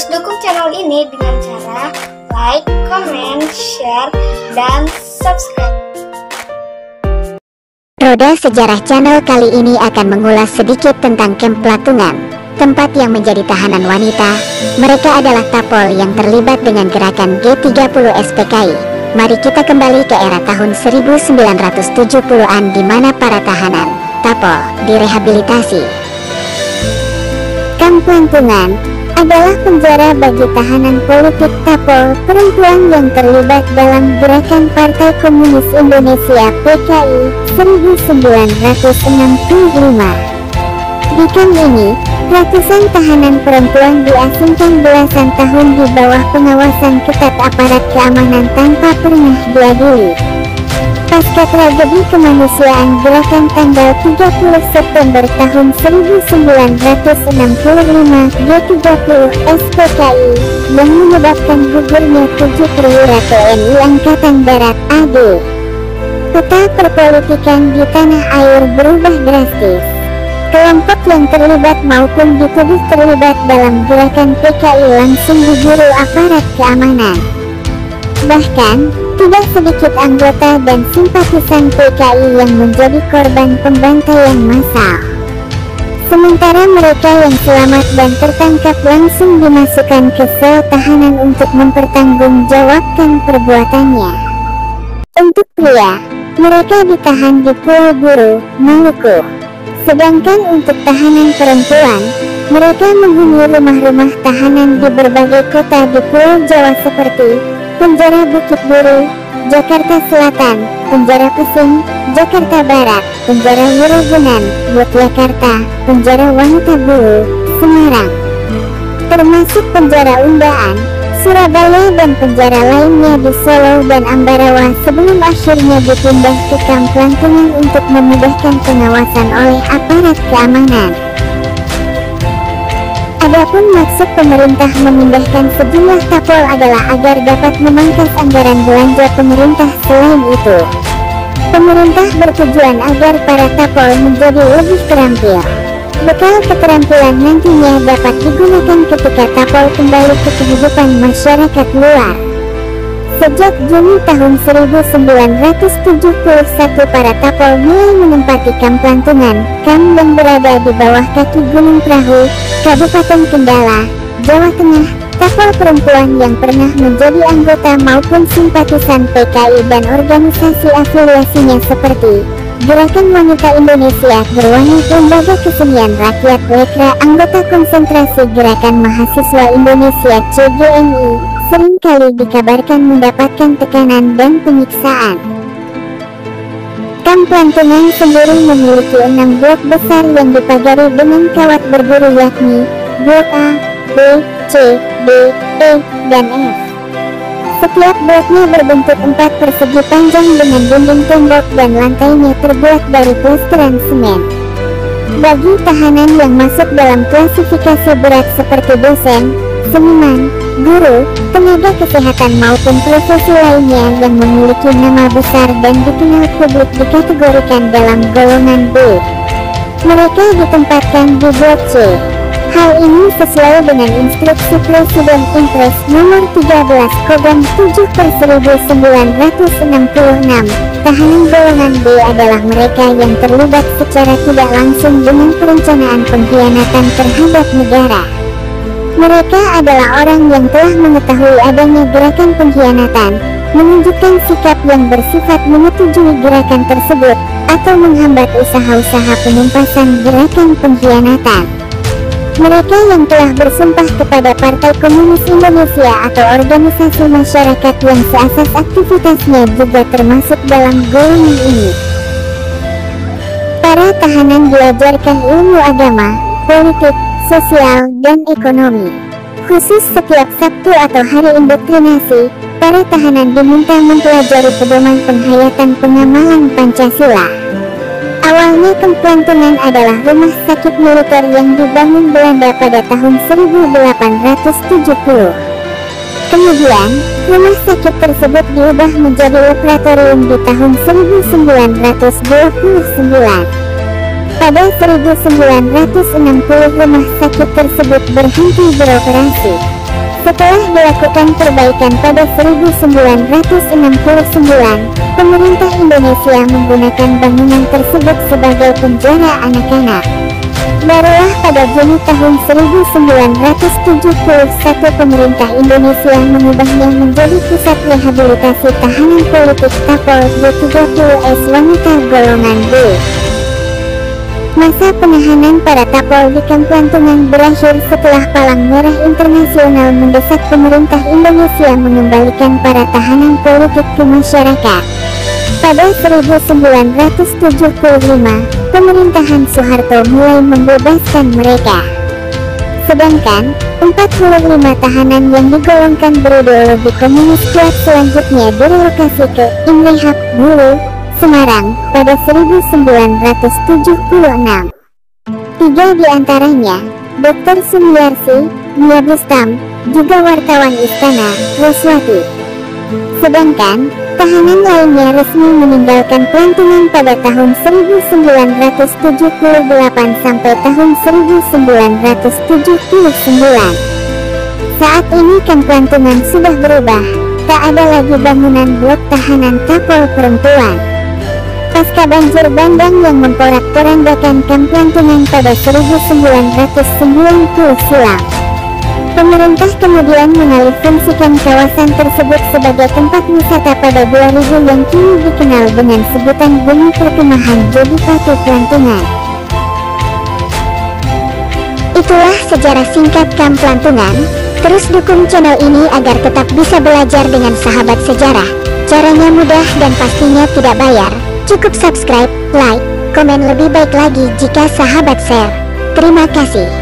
Terus dukung channel ini dengan cara like, comment, share, dan subscribe. Roda Sejarah Channel kali ini akan mengulas sedikit tentang Kamp Platungan, tempat yang menjadi tahanan wanita. Mereka adalah Tapol yang terlibat dengan gerakan G30 SPKI. Mari kita kembali ke era tahun 1970-an di mana para tahanan Tapol direhabilitasi. Kamp Platungan adalah penjara bagi tahanan politik Tapol perempuan yang terlibat dalam gerakan Partai Komunis Indonesia PKI 1965. Di kamp ini, ratusan tahanan perempuan diasingkan belasan tahun di bawah pengawasan ketat aparat keamanan tanpa pernah diadili. Pasca tragedi kemanusiaan gerakan tanggal 30 September tahun 1965 G30 SPKI yang menyebabkan gugurnya 7 perwira TNI Angkatan Darat AD. Peta perpolitikan di tanah air berubah drastis. Kelompok yang terlibat maupun dituduh terlibat dalam gerakan PKI langsung diburu aparat keamanan. Bahkan, tidak sedikit anggota dan simpatisan PKI yang menjadi korban pembantaian massal. Sementara mereka yang selamat dan tertangkap langsung dimasukkan ke sel tahanan untuk mempertanggungjawabkan perbuatannya. Untuk pria, mereka ditahan di Pulau Buru, Maluku. Sedangkan untuk tahanan perempuan, mereka menghuni rumah-rumah tahanan di berbagai kota di Pulau Jawa seperti Penjara Bukit Duri, Jakarta Selatan, Penjara Pesing, Jakarta Barat, Penjara Wurogunan, Yogyakarta, Penjara Wanita Bulu, Semarang, termasuk Penjara Undaan, Surabaya dan penjara lainnya di Solo dan Ambarawa sebelum akhirnya dipindah ke Kamp Platungan untuk memudahkan pengawasan oleh aparat keamanan. Adapun maksud pemerintah memindahkan sejumlah Tapol adalah agar dapat memangkas anggaran belanja pemerintah. Selain itu, pemerintah bertujuan agar para Tapol menjadi lebih terampil. Bekal keterampilan nantinya dapat digunakan ketika Tapol kembali ke kehidupan masyarakat luar. Sejak Juni tahun 1971 para Tapol mulai menempati Kamp Platungan, kamp yang berada di bawah kaki Gunung Perahu, Kabupaten Kendala, Jawa Tengah. Tapol perempuan yang pernah menjadi anggota maupun simpatisan PKI dan organisasi afiliasinya seperti Gerakan Wanita Indonesia, Berwanita, Lembaga Kesenian Rakyat Lekra, anggota konsentrasi Gerakan Mahasiswa Indonesia CGMI, seringkali dikabarkan mendapatkan tekanan dan penyiksaan. Kamp Platungan sendiri memiliki 6 blok besar yang dipagari dengan kawat berburu yakni Blok A, B, C, D, E, dan F. Setiap bloknya berbentuk 4 persegi panjang dengan dinding tembok dan lantainya terbuat dari plesteran semen. Bagi tahanan yang masuk dalam klasifikasi berat seperti dosen, seniman, guru, tenaga kesehatan maupun profesi lainnya yang memiliki nama besar dan dikenal publik dikategorikan dalam golongan B. Mereka ditempatkan di blok C. Hal ini sesuai dengan instruksi Presiden Impres nomor 13 Kodam 7/1966. Tahanan golongan B adalah mereka yang terlibat secara tidak langsung dengan perencanaan pengkhianatan terhadap negara. Mereka adalah orang yang telah mengetahui adanya gerakan pengkhianatan, menunjukkan sikap yang bersifat menyetujui gerakan tersebut, atau menghambat usaha-usaha penumpasan gerakan pengkhianatan. Mereka yang telah bersumpah kepada Partai Komunis Indonesia atau organisasi masyarakat yang seasas aktivitasnya juga termasuk dalam golongan ini. Para tahanan diajarkan ilmu agama, politik, sosial, dan ekonomi. Khusus setiap Sabtu atau hari indoktrinasi, para tahanan diminta mempelajari pedoman penghayatan pengamalan Pancasila. Awalnya Kamp Platungan adalah rumah sakit militer yang dibangun Belanda pada tahun 1870. Kemudian, rumah sakit tersebut diubah menjadi laboratorium di tahun 1929. Pada 1960 rumah sakit tersebut berhenti beroperasi. Setelah dilakukan perbaikan pada 1969, pemerintah Indonesia menggunakan bangunan tersebut sebagai penjara anak-anak. Barulah pada Juni tahun 1971 pemerintah Indonesia mengubahnya menjadi pusat rehabilitasi tahanan politik Tapol G30S wanita golongan B. Masa penahanan para Tapol di Kamplantungan berakhir setelah Palang Merah Internasional mendesak pemerintah Indonesia mengembalikan para tahanan politik ke masyarakat. Pada 1975, pemerintahan Soeharto mulai membebaskan mereka. Sedangkan, 45 tahanan yang digolongkan berideologi komunis kuat selanjutnya direlokasi ke Imrehab, Bulu, Semarang, pada 1976. 3 di antaranya, Dr. Sumiarsi, Mia Bustam, juga wartawan Istana, Roswati. Sedangkan, tahanan lainnya resmi meninggalkan Pelantungan pada tahun 1978 sampai tahun 1979. Saat ini Kamplantungan sudah berubah, tak ada lagi bangunan blok tahanan Tapol perempuan. Pasca banjir bandang yang memporak-porandakan Kamplantungan pada 1990 silam, pemerintah kemudian mengalihfungsikan kawasan tersebut sebagai tempat wisata pada 2000 yang kini dikenal dengan sebutan Bumi Perkemahan Jadi Patu Pelantungan. Itulah sejarah singkat Kamplantungan. Terus dukung channel ini agar tetap bisa belajar dengan sahabat sejarah. Caranya mudah dan pastinya tidak bayar. Cukup subscribe, like, komen, lebih baik lagi jika sahabat share. Terima kasih.